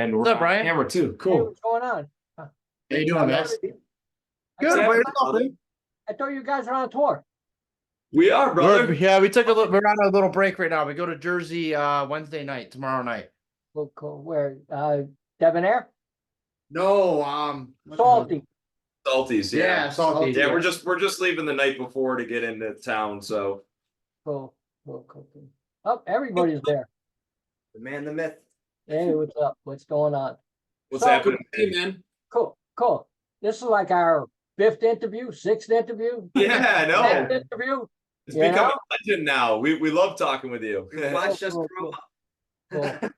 And What's we're up, Brian? camera too. Hey, Cool. what's going on? How you doing, guys? I Good. thought- Right off, man. I thought you guys were on tour. We are, brother. We took a little. We're on a little break right now. We go to Jersey Wednesday night, tomorrow night. Cool. Where? Debonair? No, Salty. Salties, yeah, yeah. salty. Yeah, we're just leaving the night before to get into town, so Cool. Oh, everybody's there. the man, the myth. Hey, what's up? What's going on? What's So- happening? Hey, man. Cool. This is like our 5th interview, 6th interview, Yeah, I know. 10th interview. It's You become know? a legend now. We love talking with you. Watch us grow up.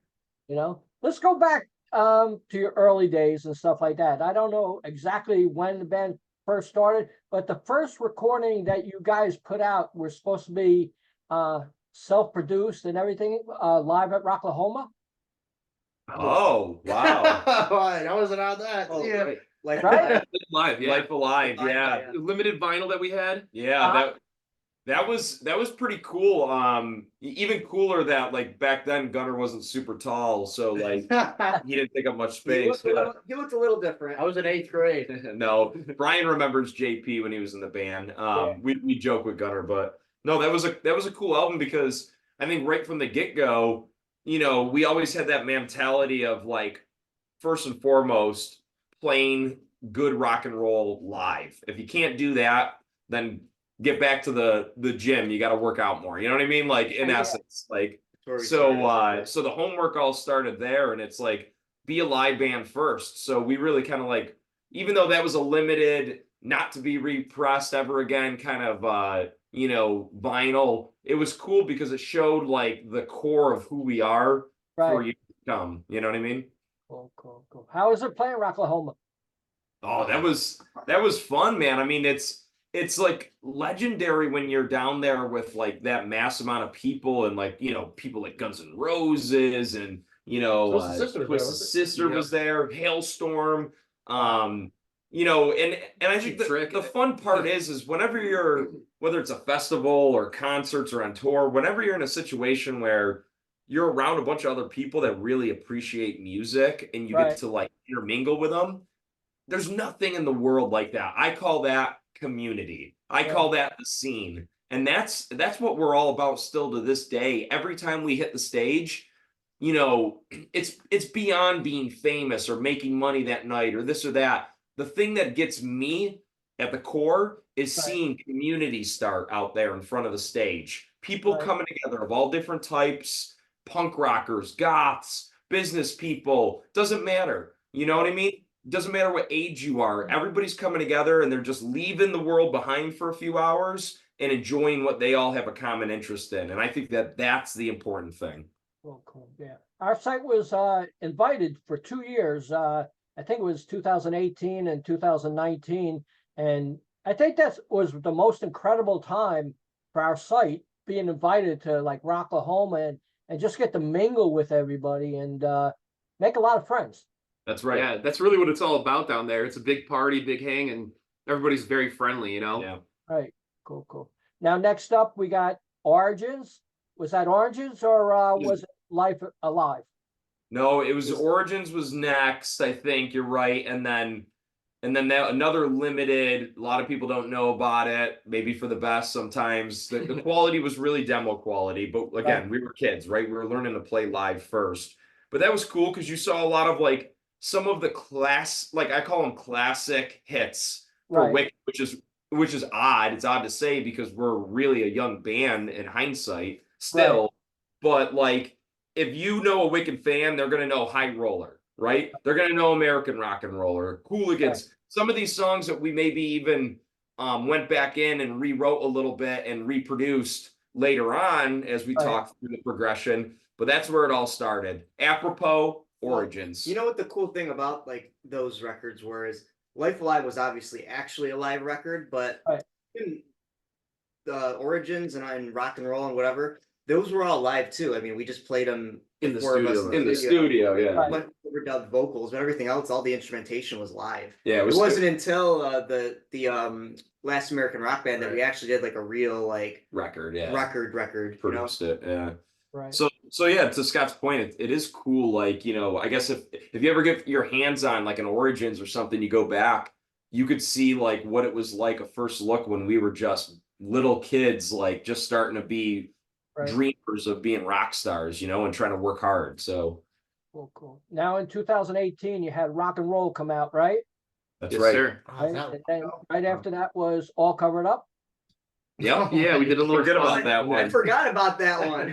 Cool. Let's go back to your early days and stuff like that. I don't know exactly when the band first started, but the first recording that you guys put out were supposed to be self-produced and everything, live at Rocklahoma. Oh, wow. I wasn't on that. Oh, yeah. right. Like Right? live, yeah. Life Alive, yeah. Limited vinyl that we had. Yeah, that was pretty cool. Even cooler that like back then Gunnar wasn't super tall, so like he didn't take up much space. He looked a little different. I was in 8th grade. No, Brian remembers JP when he was in the band. We joke with Gunnar, but no, that was a cool album because I think right from the get-go, we always had that mentality of like, first and foremost, playing good rock and roll live. If you can't do that, then get back to the gym. You got to work out more. You know what I mean? Like in essence, like so the homework all started there, and it's like be a live band first. So we really kind of like, even though that was a limited, not to be repressed ever again kind of vinyl, it was cool because it showed like the core of who we are for Right. you to come. You know what I mean? Cool. How is it playing Rocklahoma? Oh, that was fun, man. I mean, it's like legendary when you're down there with like that mass amount of people and like, people like Guns N' Roses and Twisted Sister was there, Twisted wasn't it? Sister was there, Hailstorm. And I think the fun part is whenever whether it's a festival or concerts or on tour, whenever you're in a situation where you're around a bunch of other people that really appreciate music and you Right. get to like intermingle with them, there's nothing in the world like that. I call that community. I call that the scene. And that's what we're all about still to this day. Every time we hit the stage, it's beyond being famous or making money that night or this or that. The thing that gets me at the core is seeing community start out there in front of the stage. People coming together of all different types, punk rockers, goths, business people, doesn't matter. You know what I mean? Doesn't matter what age you are. Everybody's coming together and they're just leaving the world behind for a few hours and enjoying what they all have a common interest in. And I think that's the important thing. Cool. Yeah. Our site was invited for 2 years. I think it was 2018 and 2019. And I think that was the most incredible time for our site, being invited to like Rocklahoma and just get to mingle with everybody and make a lot of friends. That's right. Yeah, that's really what it's all about down there. It's a big party, big hang, and everybody's very friendly, Yeah. Right. Cool. Now, next up, we got Origins. Was that Origins or was it Life Alive? No, it was Origins was next, I think. You're right. And then that another limited, a lot of people don't know about it, maybe for the best sometimes. The quality was really demo quality, but again, we were kids, right? We were learning to play live first. But that was cool because you saw a lot of like some of the I call them classic hits for Wicked, which is odd. It's odd to say because we're really a young band in hindsight still. But like, if you know a Wicked fan, they're going to know High Roller, right? They're going to know American Rock and Roller, Hooligans. Some of these songs that we maybe even went back in and rewrote a little bit and reproduced later on as we talked through the progression. But that's where it all started. Apropos, Origins. You know what the cool thing about like those records were is Life Alive was obviously actually a live record, but in the Origins and Rock and Roll and whatever, those were all live too. I mean, we just played them in the studio, yeah. Overdubbed vocals, but everything else, all the instrumentation was live. Yeah, it wasn't until the Last American Rock Band that we actually did like a real like record. Produced it, yeah. Right. So yeah, to Scott's point, it is cool. Like, you know, I guess if you ever get your hands on like an Origins or something, you go back, you could see like what it was like a first look when we were just little kids, like just starting to be Right. dreamers of being rock stars, you know, and trying to work hard. So Cool. Now in 2018, you had Rock and Roll come out, right? that's Yes, right. sir. Oh, Right? that- And then right after that was All Covered Up. Yep. Yeah, we did a little Forget about fun. that I one. forgot about that one.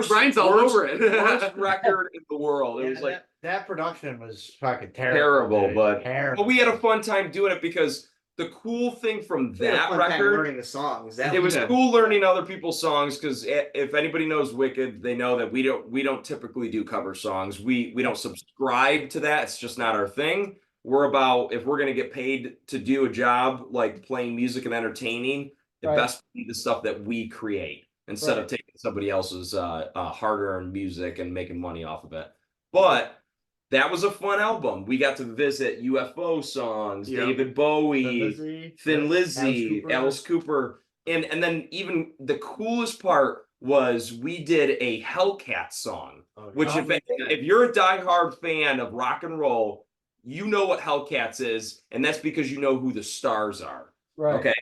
Brian's all over it. Worst record in the world. It was Yeah, like that production was fucking terrible, dude. but Terrible. we had a fun time doing it because the cool thing from We had a that fun time record, learning the songs. That it was Yeah. cool learning other people's songs because if anybody knows Wicked, they know that we don't typically do cover songs. We don't subscribe to that. It's just not our thing. We're about, if we're gonna get paid to do a job like playing music and entertaining, it Right. best be the stuff that we create instead of Right. taking somebody else's hard-earned music and making money off of it. But that was a fun album. We got to visit UFO songs, Yeah. David Bowie, Thin Lizzy, Alice Cooper. Cooper, and then even the coolest part was we did a Hellcat song, which Oh, if you're a diehard fan of rock and roll, you know what Hellcats is, and that's because you know who the stars are. Right. Okay.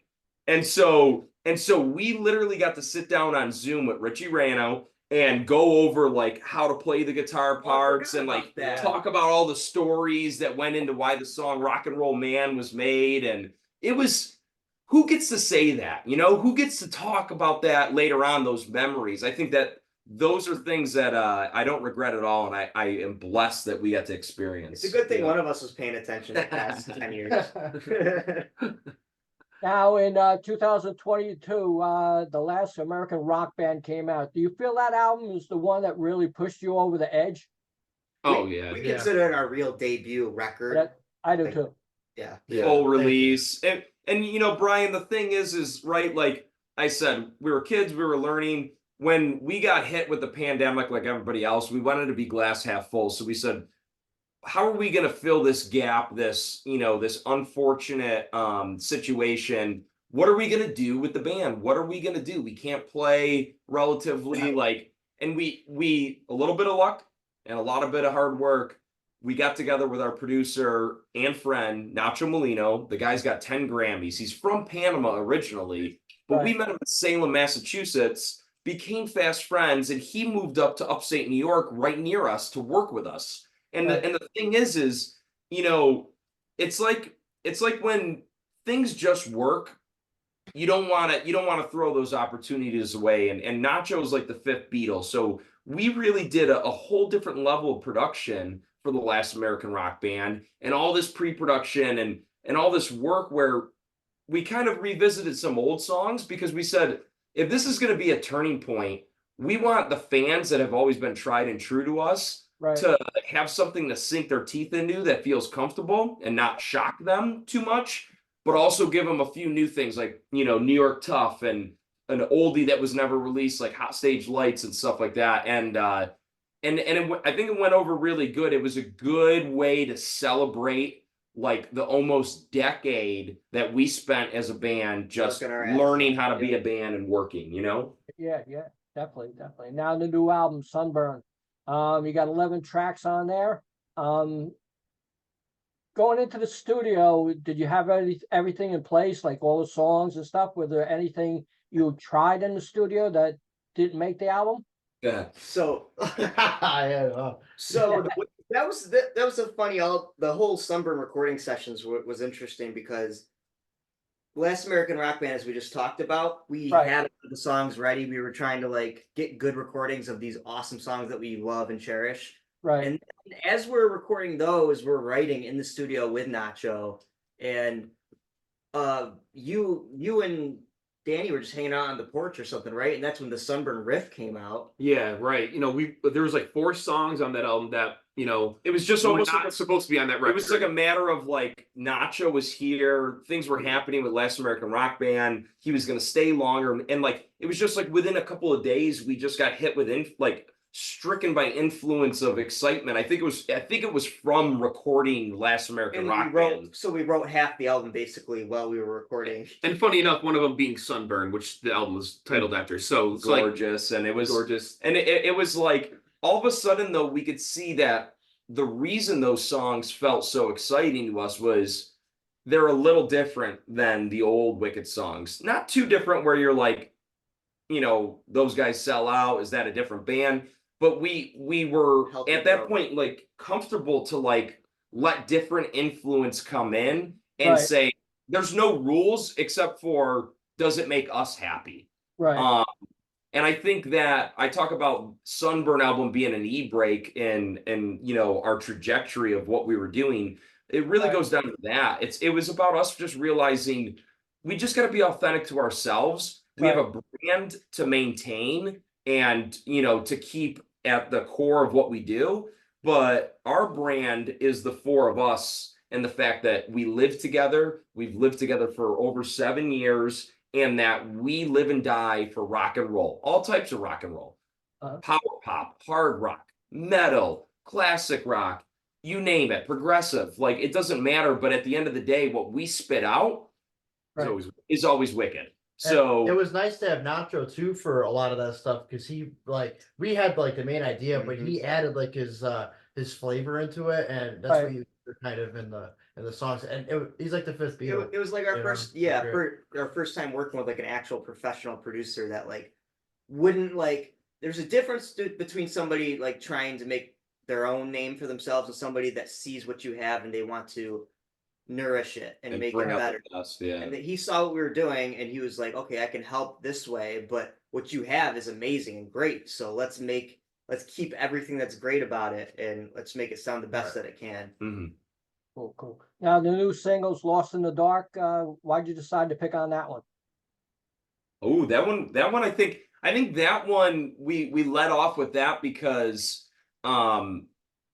And so we literally got to sit down on Zoom with Richie Rano and go over like how to play the guitar parts and like talk about all the stories that went into why the song Rock and Roll Man was made. And it was, who gets to say that? You know, who gets to talk about that later on, those memories? I think that those are things that I don't regret at all, and I am blessed that we got to experience. It's a good thing one of us was paying attention the past 10 years. Now in 2022, the last American rock band came out. Do you feel that album is the one that really pushed you over the edge? Oh yeah. We consider it our real debut record. That, I do Like- too. Yeah. Full release. And you know, Brian, the thing is right, like I said, we were kids, we were learning. When we got hit with the pandemic like everybody else, we wanted to be glass half full. So we said, how are we going to fill this gap, this, you know, this unfortunate situation? What are we going to do with the band? What are we going to do? We can't play relatively like, and we a little bit of luck and a lot of bit of hard work. We got together with our producer and friend, Nacho Molino. The guy's got 10 Grammys. He's from Panama originally, but we met him in Salem, Massachusetts, became fast friends, and he moved up to upstate New York right near us to work with us. And the thing is, you know, it's like when things just work, you don't want to throw those opportunities away. And Nacho's like the fifth Beatle. So we really did a whole different level of production for the last American rock band, and all this pre-production and all this work where we kind of revisited some old songs because we said, if this is going to be a turning point, we want the fans that have always been tried and true to us to have something to sink their teeth into that feels comfortable and not shock them too much, but also give them a few new things like, you know, New York Tough and an oldie that was never released, like Hot Stage Lights and stuff like that. And I think it went over really good. It was a good way to celebrate like the almost decade that we spent as a band, just learning how to be a band and working, you know? Yeah, definitely. Now the new album, Sunburn. You got 11 tracks on there. Going into the studio, did you have everything in place, like all the songs and stuff? Was there anything you tried in the studio that didn't make the album? Yeah. So Yeah. So that was a funny. The whole Sunburn recording sessions was interesting because Last American Rock Band, as we just talked about, we had the songs ready. We were trying to like get good recordings of these awesome songs that we love and cherish. Right. And as we're recording those, we're writing in the studio with Nacho, and you and Danny were just hanging out on the porch or something, right? And that's when the Sunburn riff came out. Yeah, right. You know, there was like 4 songs on that album that, you know, it was just almost not supposed to be on that record. It was like a matter of like Nacho was here, things were happening with Last American Rock Band. He was going to stay longer, and like it was just like within a couple of days we just got hit with like stricken by influence of excitement. I think it was from recording Last American And Rock we wrote, Band. so we wrote half the album basically while we were recording. And funny enough, one of them being Sunburn, which the album was titled after. So it's like Gorgeous, and it was gorgeous. and it was like all of a sudden though we could see that the reason those songs felt so exciting to us was they're a little different than the old Wicked songs. Not too different where you're like, you know, those guys sell out. Is that a different band? But we were Healthy at that growth. point like comfortable to like let different influence come in and Right. say there's no rules except for does it make us happy? Right. And I think that I talk about Sunburn album being an e-break and you know our trajectory of what we were doing. It really Right. goes down to that. It was about us just realizing we just got to be authentic to ourselves. We have a brand to maintain and you know to keep at the core of what we do. But our brand is the four of us and the fact that we live together. We've lived together for over 7 years. And that we live and die for rock and roll, all types of rock and roll, power pop, hard rock, metal, classic rock, you name it, progressive. Like it doesn't matter. But at the end of the day, what we spit out Right. is always wicked. And So it was nice to have Nacho too for a lot of that stuff because he like we had like the main idea, but he added like his flavor into it, and that's what you were kind of in the songs. And he's like the fifth Beatle. It was like our you first, know? yeah, Great. for our first time working with like an actual professional producer that like wouldn't like. There's a difference between somebody like trying to make their own name for themselves and somebody that sees what you have and they want to nourish it and make it bring out better. the best, yeah. And that he saw what we were doing and he was like, okay, I can help this way, but what you have is amazing and great. So let's keep everything that's great about it and let's make it sound the best that it can. Mm-hmm. Cool, cool. Now the new singles, "Lost in the Dark." Why'd you decide to pick on that one? Oh, that one. I think that one we let off with that because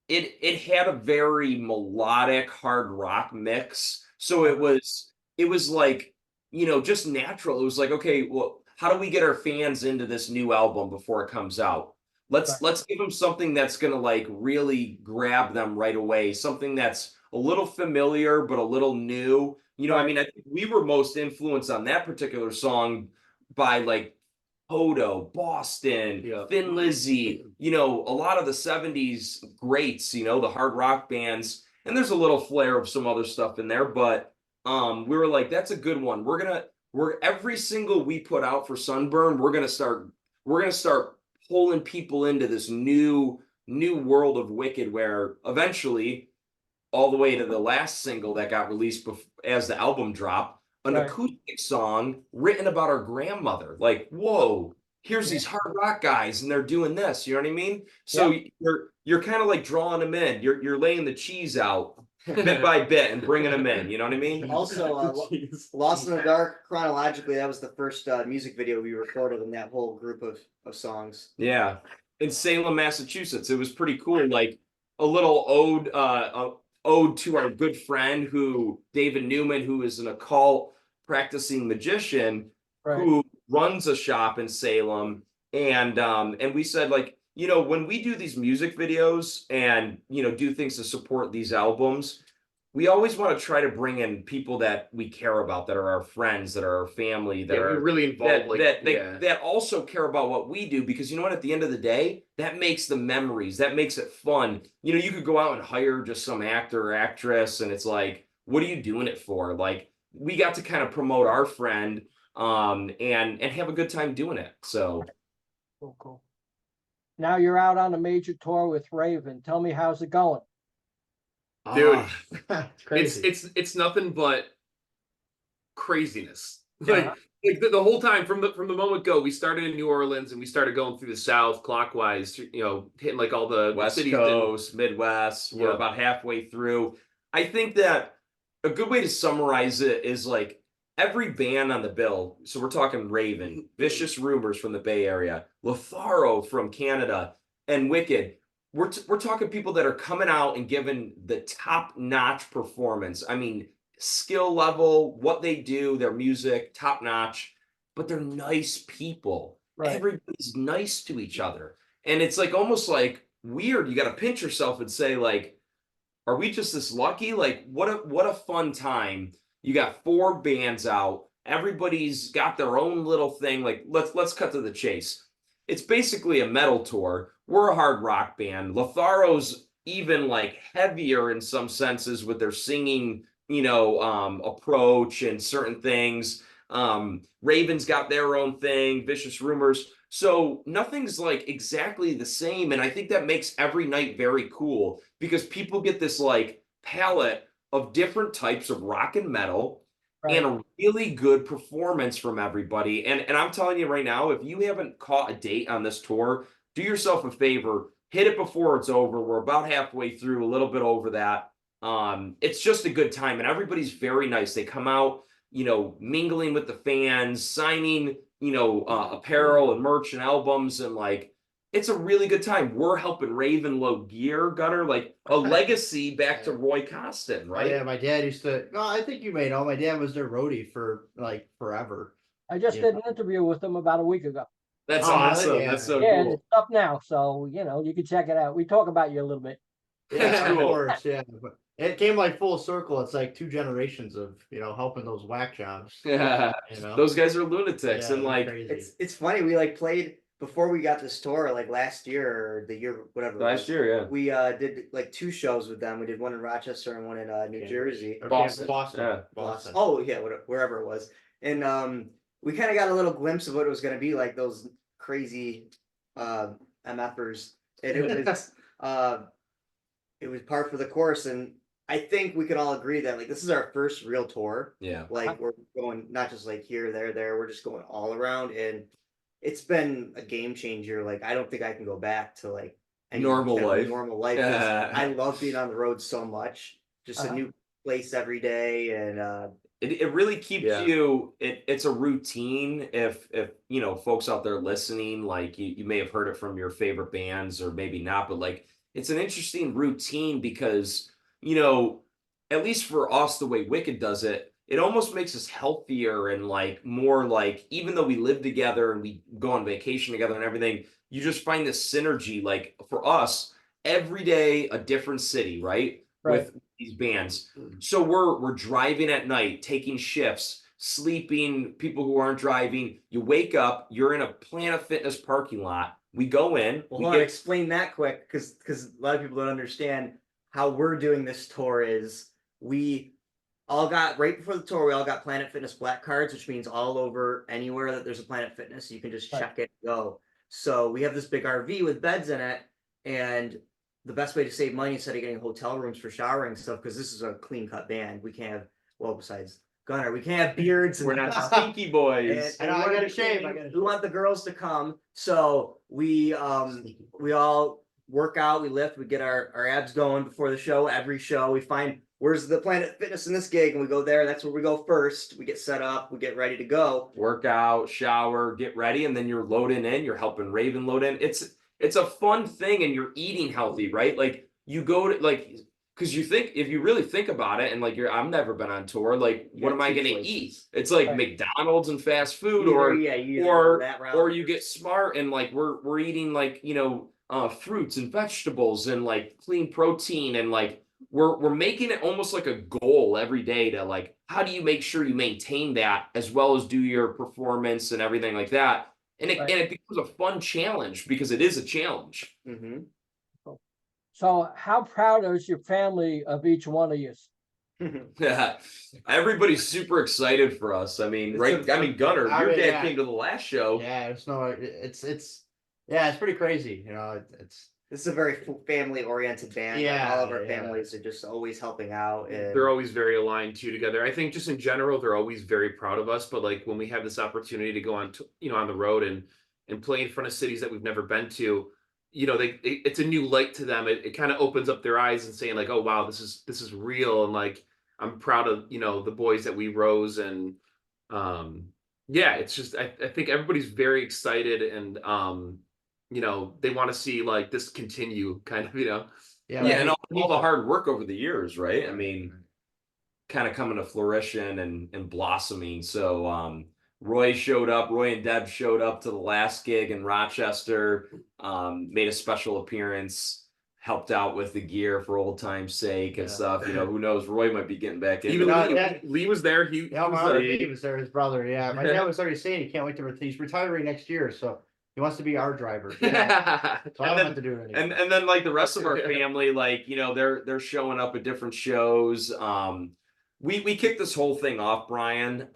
it had a very melodic hard rock mix. So it was like, you know, just natural. It was like, okay, well, how do we get our fans into this new album before it comes out? Let's give them something that's gonna like really grab them right away. Something that's a little familiar but a little new. You know, I mean, I think we were most influenced on that particular song by like Hodo, Boston, Thin Lizzy, you know, a lot of the 70s greats, you know, the hard rock bands. And there's a little flair of some other stuff in there, but we were like, that's a good one. We're every single we put out for Sunburn, we're gonna start pulling people into this new world of Wicked where eventually all the way to the last single that got released as the album dropped, an acoustic song written about our grandmother. Like, whoa, here's these hard rock guys and they're doing this. You know what I mean? So you're kind of like drawing them in. You're laying the cheese out bit by bit and bringing them in. You know what I mean? Also, Lost in the Dark, chronologically, that was the first music video we recorded in that whole group of songs. Yeah. In Salem, Massachusetts. It was pretty cool. Like a little ode to our good friend David Newman, who is an occult practicing magician who runs a shop in Salem. And we said, like, you know, when we do these music videos and, you know, do things to support these albums, we always want to try to bring in people that we care about, that are our friends, that are our family, that are really involved, that also care about what we do, because you know what, at the end of the day, that makes the memories, that makes it fun. You know, you could go out and hire just some actor or actress and it's like, what are you doing it for? Like, we got to kind of promote our friend and have a good time doing it. So cool. Now you're out on a major tour with Raven. Tell me, how's it going? Dude, crazy. it's nothing but craziness. Like the whole time from the moment go, we started in New Orleans and we started going through the South clockwise, you know, hitting like all the West cities Coast, Midwest. We're about halfway through. I think that a good way to summarize it is like every band on the bill. So we're talking Raven, Vicious Rumors from the Bay Area, Letharo from Canada, and Wicked. We're talking people that are coming out and giving the top-notch performance. I mean, skill level, what they do, their music, top-notch, but they're nice people. Everybody's nice to each other. And it's like almost like weird. You got to pinch yourself and say, like, are we just this lucky? Like, what a fun time. You got 4 bands out. Everybody's got their own little thing. Like, let's cut to the chase. It's basically a metal tour. We're a hard rock band. Lotharo's even like heavier in some senses with their singing, approach and certain things. Raven's got their own thing, Vicious Rumors. So nothing's like exactly the same. And I think that makes every night very cool because people get this like palette of different types of rock and metal and a really good performance from everybody. And I'm telling you right now, if you haven't caught a date on this tour, do yourself a favor, hit it before it's over. We're about halfway through, a little bit over that. It's just a good time and everybody's very nice. They come out, mingling with the fans, signing, apparel and merch and albums, and like it's a really good time. We're helping Raven load gear, Gunner, like a legacy back to Roy Costin, right? Yeah, my dad used to. No, I think you may know. My dad was their roadie for like forever. I just did an interview with him about a week ago. That's Oh, awesome. yeah. That's so Yeah, cool. it's up now, so you can check it out. We talk about you a little bit. Yeah, of Cool. course. Yeah, but it came like full circle. It's like 2 generations of helping those whack jobs. Yeah, those guys are lunatics, Yeah, and they're like crazy. It's funny. We like played before we got this tour, like last year or the year, whatever. it last was. year, yeah. We did like 2 shows with them. We did one in Rochester and one in New Jersey. Or Boston. Boston. Yeah. Boston. Oh yeah, wherever it was. And we kind of got a little glimpse of what it was going to be like, those crazy MFers. And it was par for the course. And I think we can all agree that like this is our first real tour. Yeah. Like we're going not just like here, there. We're just going all around, and it's been a game changer. Like I don't think I can go back to like any Normal kind of life. Normal life. Yeah. I love being on the road so much. Just a new place every day, and It really keeps Yeah. you. It's a routine. If folks out there listening, like you may have heard it from your favorite bands or maybe not, but like it's an interesting routine because at least for us, the way Wicked does it, it almost makes us healthier and like more like even though we live together and we go on vacation together and everything, you just find this synergy. Like for us, every day a different city, right? With these bands. So we're driving at night, taking shifts, sleeping, people who aren't driving. You wake up, you're in a Planet Fitness parking lot. We go in. well, hold on, explain that quick, because a lot of people don't understand how we're doing this tour. Is we all got right before the tour, we all got Planet Fitness black cards, which means all over anywhere that there's a Planet Fitness, you can just check it and go. So we have this big RV with beds in it, and the best way to save money instead of getting hotel rooms for showering and stuff, because this is a clean cut band. We can't have, well, besides Gunner, we can't have beards. We're not stinky boys. And I we gotta shave. We want the girls to come, so we all work out, we lift, we get our abs going before the show. Every show, we find where's the Planet Fitness in this gig, and we go there. That's where we go first. We get set up, we get ready to go. Work out, shower, get ready, and then you're loading in. You're helping Raven load in. It's a fun thing, and you're eating healthy, right? Like you go to like. Because you think, if you really think about it, and like I've never been on tour, like what am I gonna eat? It's like McDonald's and fast food, or you get smart and like we're eating like fruits and vegetables and like clean protein, and like we're making it almost like a goal every day to like how do you make sure you maintain that as well as do your performance and everything like that, and it becomes a fun challenge because it is a challenge. Mm-hmm. So how proud is your family of each one of you? Yeah, everybody's super excited for us. I mean, Gunner, your dad came to the last show. Yeah, it's pretty crazy. This is a very family oriented band. Yeah, all of our families are just always helping out, and they're always very aligned too together. I think just in general, they're always very proud of us. But like when we have this opportunity to go on, on the road and play in front of cities that we've never been to. It's a new light to them. It kind of opens up their eyes and saying like, oh wow, this is real, and like I'm proud of the boys that we rose, and it's just I think everybody's very excited, and they want to see like this continue, kind of and all the hard work over the years, right? I mean, kind of coming to fruition and blossoming. So Roy showed up. Roy and Deb showed up to the last gig in Rochester. Made a special appearance. Helped out with the gear for old time's sake and stuff. You know, who knows? Roy might be getting back in. Even No, Lee was there. He Yeah, was my there. other Dave was there, his brother. Yeah, my dad was already saying he can't wait to. He's retiring next year, so he wants to be our driver. So I don't have to do it anymore. And then like the rest of our family, like, you know, they're showing up at different shows. We kicked this whole thing off, Brian,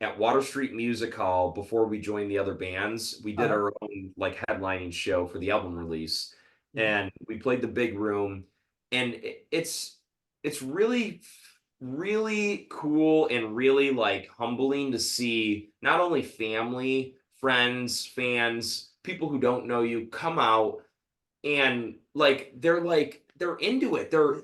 at Water Street Music Hall before we joined the other bands. We did our own like headlining show for the album release, and we played the big room, and it's really cool and really like humbling to see not only family, friends, fans, people who don't know you come out and they're into it. They're,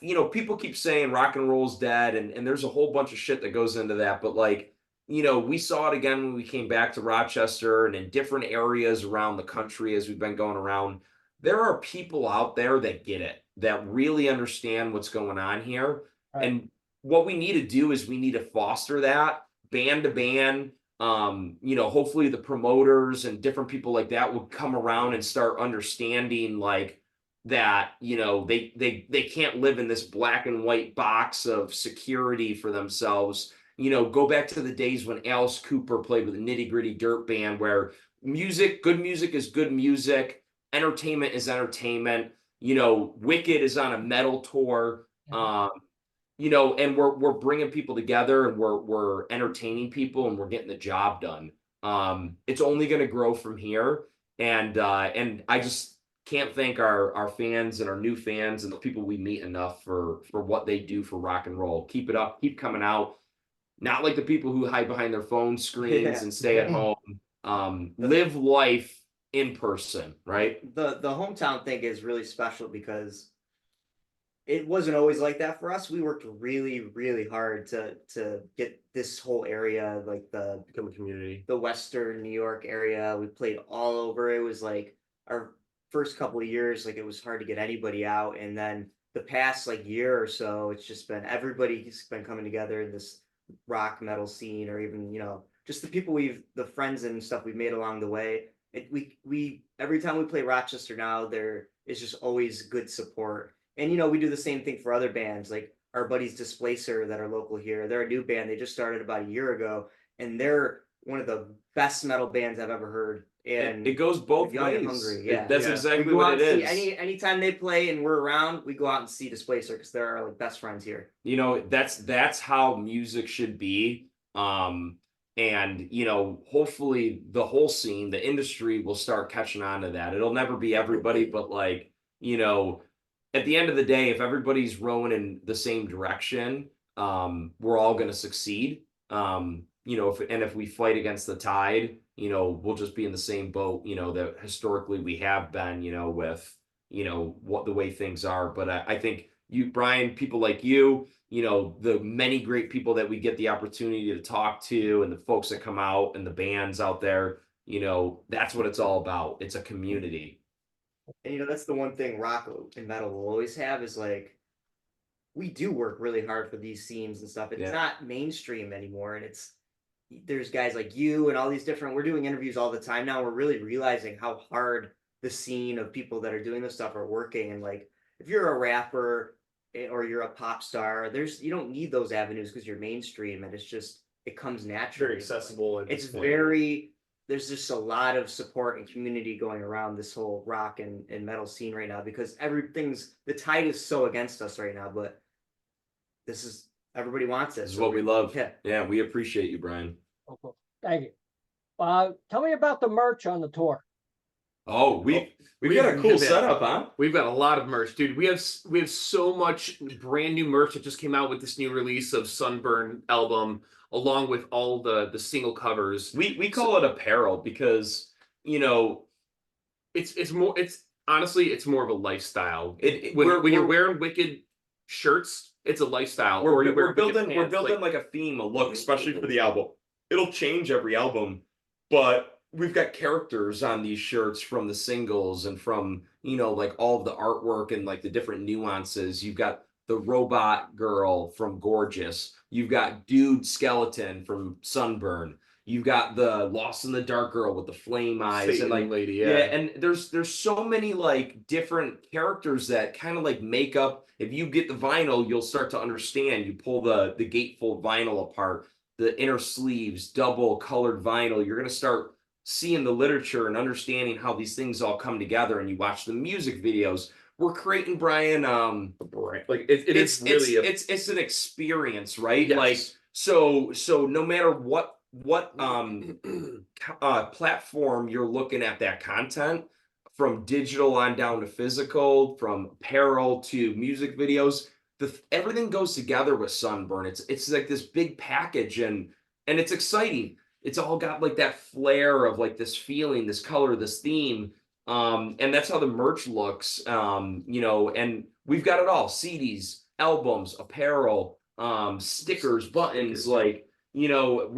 you know, people keep saying rock and roll's dead, and there's a whole bunch of shit that goes into that, but like, you know, we saw it again when we came back to Rochester and in different areas around the country as we've been going around. There are people out there that get it, that really understand what's going on here. Right. And what we need to do is we need to foster that band to band. You know, hopefully the promoters and different people like that will come around and start understanding like that, you know, they can't live in this black and white box of security for themselves. You know, go back to the days when Alice Cooper played with a Nitty Gritty Dirt Band, where good music is good music, entertainment is entertainment. You know, Wicked is on a metal tour. You know, and we're bringing people together, and we're entertaining people, and we're getting the job done. It's only going to grow from here, and I just can't thank our fans and our new fans and the people we meet enough for what they do for rock and roll. Keep it up, keep coming out. Not like the people who hide behind their phone screens and stay at home. Live life in person, right? The hometown thing is really special because it wasn't always like that for us. We worked really, really hard to get this whole area, like become a community. the Western New York area. We played all over. It was like our first couple of years, like it was hard to get anybody out. And then the past like year or so, it's just been everybody's been coming together in this rock metal scene, or even, you know, just the friends and stuff we've made along the way. We every time we play Rochester now, there is just always good support. And, you know, we do the same thing for other bands, like our buddies Displacer that are local here. They're a new band. They just started about a year ago, and they're one of the best metal bands I've ever heard. And it goes both young and ways. hungry, yeah. That's Yeah. exactly we go what out it and is. see anytime they play and we're around, we go out and see Displacer because they're our like best friends here. You know, that's how music should be. And you know, hopefully the whole scene, the industry will start catching on to that. It'll never be everybody, but like, you know, at the end of the day, if everybody's rowing in the same direction, we're all going to succeed. You know, if we fight against the tide, you know, we'll just be in the same boat, you know, that historically we have been, you know, with, you know, what the way things are. But I think you, Brian, people like you know, the many great people that we get the opportunity to talk to, and the folks that come out and the bands out there, you know, that's what it's all about. It's a community. And, you know, that's the one thing rock and metal will always have is like, we do work really hard for these scenes and stuff. It's not mainstream anymore. And there's guys like you and all these different, we're doing interviews all the time now. We're really realizing how hard the scene of people that are doing this stuff are working. And like, if you're a rapper or you're a pop star, you don't need those avenues because you're mainstream, and it comes naturally. Very accessible. And there's just a lot of support and community going around this whole rock and metal scene right now, because the tide is so against us right now, but everybody wants it. This is what we love. Yeah. We appreciate you, Brian. Okay. Thank you. Tell me about the merch on the tour. Oh, we've got a cool setup, huh? We've got a lot of merch, dude. We have so much brand new merch that just came out with this new release of Sunburn album, along with all the single covers. We call it apparel because, you know, it's honestly more of a lifestyle. When you're wearing Wicked shirts, it's a lifestyle. We're building like a theme, a look, especially for the album. It'll change every album, but we've got characters on these shirts from the singles and from, you know, like all of the artwork and like the different nuances. You've got the robot girl from Gorgeous. You've got Dude Skeleton from Sunburn. You've got the Lost in the Dark girl with the flame eyes, Satan and like lady, yeah, yeah. and there's so many like different characters that kind of like make up. If you get the vinyl, you'll start to understand. You pull the gatefold vinyl apart, the inner sleeves, double colored vinyl. You're gonna start seeing the literature and understanding how these things all come together. And you watch the music videos. We're creating, Brian. Like it is really it's an experience, right? Yes. Like so no matter what platform you're looking at that content, from digital on down to physical, from apparel to music videos, everything goes together with Sunburn. It's like this big package, and it's exciting. It's all got like that flair of like this feeling, this color, this theme. And that's how the merch looks. You know, and we've got it all: CDs, albums, apparel, stickers, buttons. Like, you know,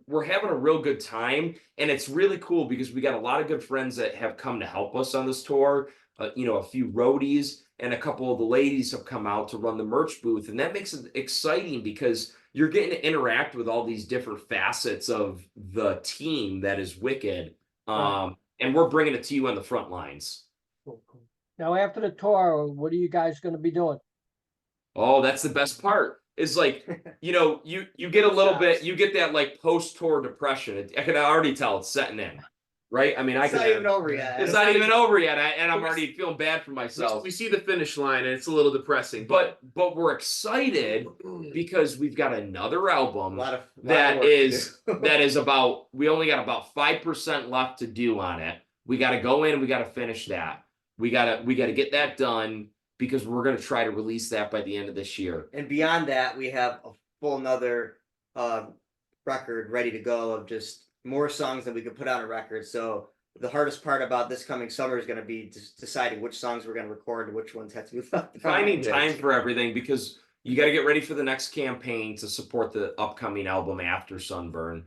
we're having a real good time, and it's really cool because we got a lot of good friends that have come to help us on this tour. You know, a few roadies and a couple of the ladies have come out to run the merch booth, and that makes it exciting because you're getting to interact with all these different facets of the team that is Wicked. And we're bringing it to you on the front lines. Cool. Now, after the tour, what are you guys going to be doing? Oh, that's the best part. Is like, you know, you get a little bit, you get that like post-tour depression. I can already tell it's setting in, right? I mean, It's not even over yet. It's not even over yet, and I'm already feeling bad for myself. We see the finish line, and it's a little depressing. But we're excited because we've got another album lot of that work to is do. that is about. We only got about 5% left to do on it. We got to go in and we got to finish that. We gotta get that done because we're gonna try to release that by the end of this year. And beyond that, we have a full another record ready to go of just more songs that we could put on a record. So the hardest part about this coming summer is going to be deciding which songs we're going to record and which ones have to be left. Finding time for everything, because you got to get ready for the next campaign to support the upcoming album after Sunburn.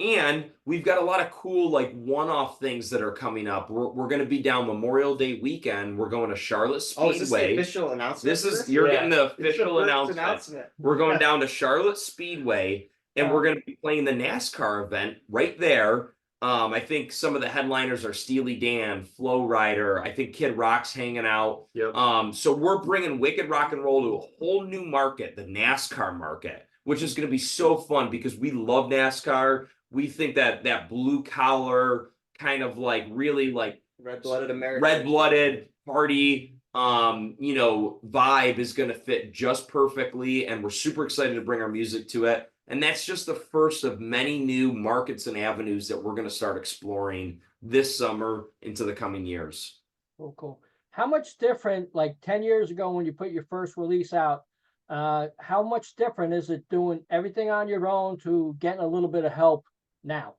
And we've got a lot of cool like one-off things that are coming up. We're going to be down Memorial Day weekend. We're going to Charlotte Speedway. Oh, is this the official announcement? You're getting the official announcement. We're going down to Charlotte Speedway, and we're going to be playing the NASCAR event right there. I think some of the headliners are Steely Dan, Flow Rider. I think Kid Rock's hanging out. Yep. So we're bringing Wicked Rock and Roll to a whole new market, the NASCAR market, which is going to be so fun because we love NASCAR. We think that blue collar kind of like really like red-blooded American, red-blooded party, you know, vibe is going to fit just perfectly, and we're super excited to bring our music to it. And that's just the first of many new markets and avenues that we're going to start exploring this summer into the coming years. Cool. How much different, like 10 years ago when you put your first release out, how much different is it doing everything on your own to getting a little bit of help now?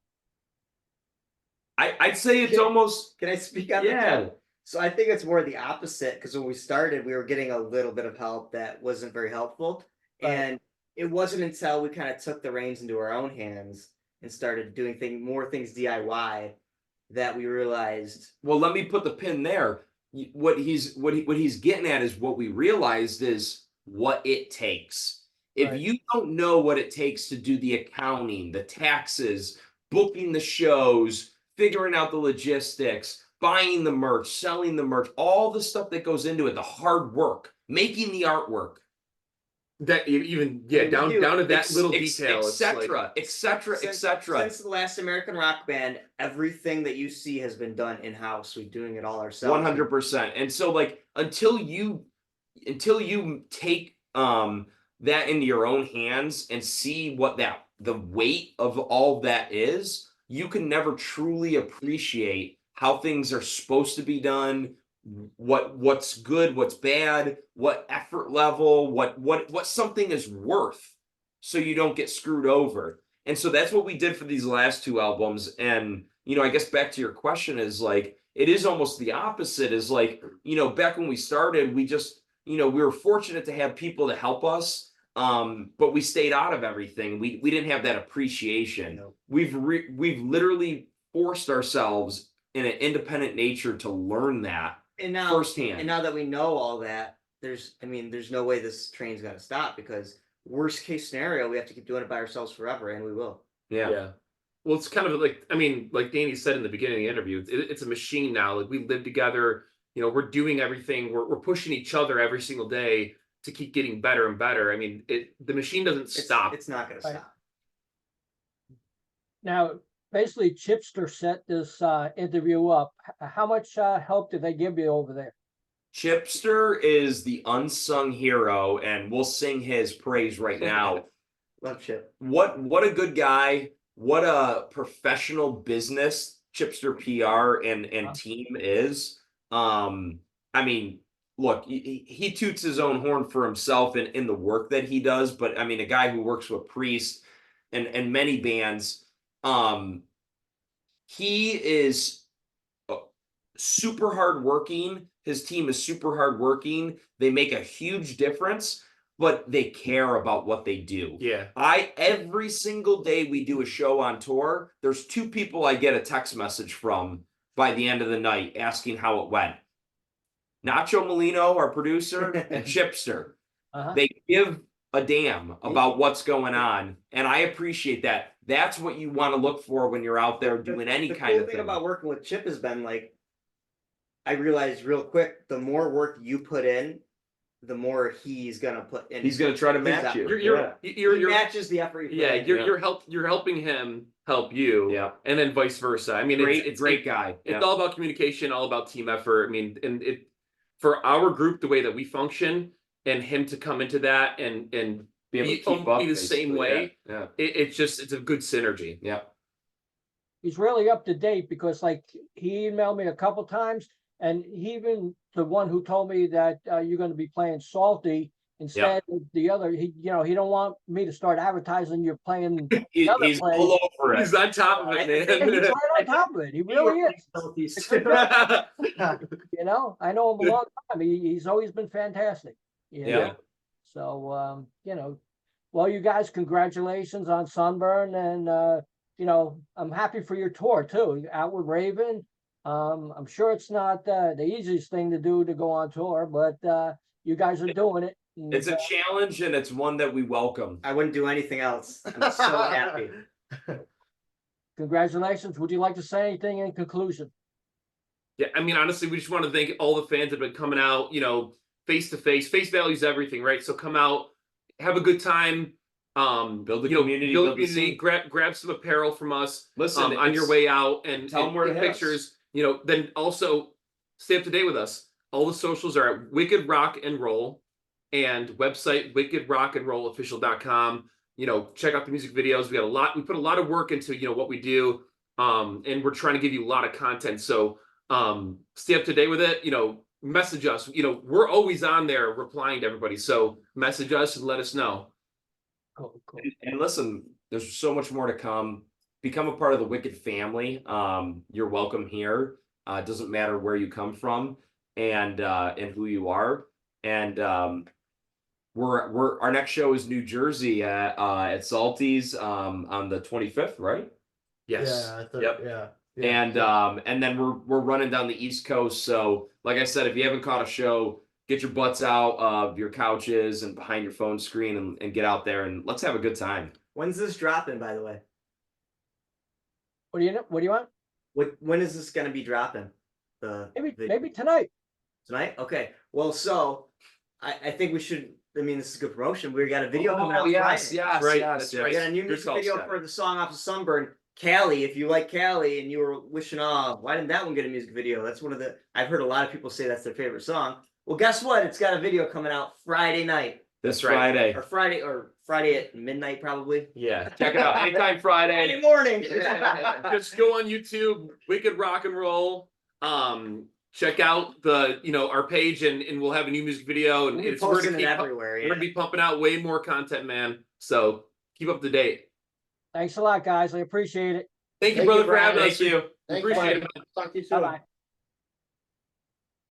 I'd say it's almost... Can I speak on that? So I think it's more the opposite, because when we started, we were getting a little bit of help that wasn't very helpful. Right. And it wasn't until we kind of took the reins into our own hands and started doing more things DIY that we realized. Well, let me put the pin there. What he's getting at is what we realized is what it takes. If you don't know what it takes to do the accounting, the taxes, booking the shows, figuring out the logistics, buying the merch, selling the merch, all the stuff that goes into it, the hard work, making the artwork. That even down to that little detail, etc. Since the last American rock band, everything that you see has been done in-house. We're doing it all ourselves. 100%. And so like until you take that into your own hands and see what the weight of all that is, you can never truly appreciate how things are supposed to be done, what's good, what's bad, what effort level, what something is worth, so you don't get screwed over. And so that's what we did for these last two albums. And you know, I guess back to your question is like, it is almost the opposite. Is like, you know, back when we started, we just, you know, we were fortunate to have people to help us, but we stayed out of everything. We didn't have that appreciation. We've literally forced ourselves in an independent nature to learn that firsthand. And now that we know all that, there's no way this train's gonna stop, because worst case scenario, we have to keep doing it by ourselves forever, and we will. Yeah. Well, it's kind of like, I mean, like Danny said in the beginning of the interview, it's a machine now. Like we live together, we're doing everything. We're pushing each other every single day to keep getting better and better. I mean, the machine doesn't stop. It's not going to stop. Now, basically, Chipster set this interview up. How much help did they give you over there? Chipster is the unsung hero, and we'll sing his praise right now. Love Chip. What a good guy. What a professional business Chipster PR and team is. I mean, look, he toots his own horn for himself in the work that he does, but I mean, a guy who works with Priest and many bands, he is super hardworking. His team is super hardworking. They make a huge difference, but they care about what they do. Yeah. Every single day we do a show on tour, there's 2 people I get a text message from by the end of the night asking how it went. Nacho Molino, our producer, and Chipster. They give a damn about what's going on, and I appreciate that. That's what you want to look for when you're out there doing any kind of thing. The cool thing about working with Chip has been, like, I realized real quick, the more work you put in, the more he's gonna put in. He's gonna try to match you. He matches the effort. You're helping him help you. Yeah. And then vice versa. I mean, it's great guy. It's all about communication, all about team effort. I mean, and for our group, the way that we function, and him to come into that and be able to keep up the same way. Yeah. It's a good synergy. Yeah. He's really up to date because, like, he emailed me a couple times, and he even the one who told me that you're going to be playing Salty instead of the other. He don't want me to start advertising you're playing. He's all over it. He's on top of it, man. He's right on top of it. He really is. I know him a long time. He's always been fantastic. Yeah. So well, you guys, congratulations on Sunburn, and I'm happy for your tour too. Out with Raven. I'm sure it's not the easiest thing to do to go on tour, but you guys are doing it. And, it's a challenge, and it's one that we welcome. I wouldn't do anything else. I'm so happy. Congratulations. Would you like to say anything in conclusion? Yeah, I mean, honestly, we just want to thank all the fans that have been coming out, face to face. Face value is everything, right? So come out, have a good time. Build a community, grab some apparel from us. Listen, on your way out, and tell them where to hit pictures. Then also stay up to date with us. All the socials are at Wicked Rock and Roll, and website wickedrockandrollofficial.com. Check out the music videos. We put a lot of work into what we do, and we're trying to give you a lot of content. So stay up to date with it. Message us. We're always on there replying to everybody. So message us and let us know. Cool. And listen, there's so much more to come. Become a part of the Wicked family. You're welcome here. It doesn't matter where you come from and who you are. And our next show is New Jersey at Salty's on the 25th, right? Yes. Yeah. And then we're running down the East Coast. So like I said, if you haven't caught a show, get your butts out of your couches and behind your phone screen and get out there and let's have a good time. When's this dropping, by the way? What do you want? When is this going to be dropping? Maybe tonight. Tonight? Okay. Well, so I think we should. I mean, this is good promotion. We got a video coming out. Yes, Friday. yes, Right. yes. We got a new music video for the song off of Sunburn. Callie, if you like Callie and you were wishing, why didn't that one get a music video? That's I've heard a lot of people say that's their favorite song. Well, guess what? It's got a video coming out Friday night. This Friday. Or Friday at midnight, probably. Yeah, check it out. Anytime Friday. Friday morning. Just go on YouTube, Wicked Rock and Roll. Check out our page, and we'll have a new music video. And We're posting it everywhere. We're gonna be pumping out way more content, man. So keep up to date. Thanks a lot, guys. I appreciate it. Thank you, brother, for having us. Thank you. Thanks, Appreciate Mike. it. Talk to you soon. Bye-bye.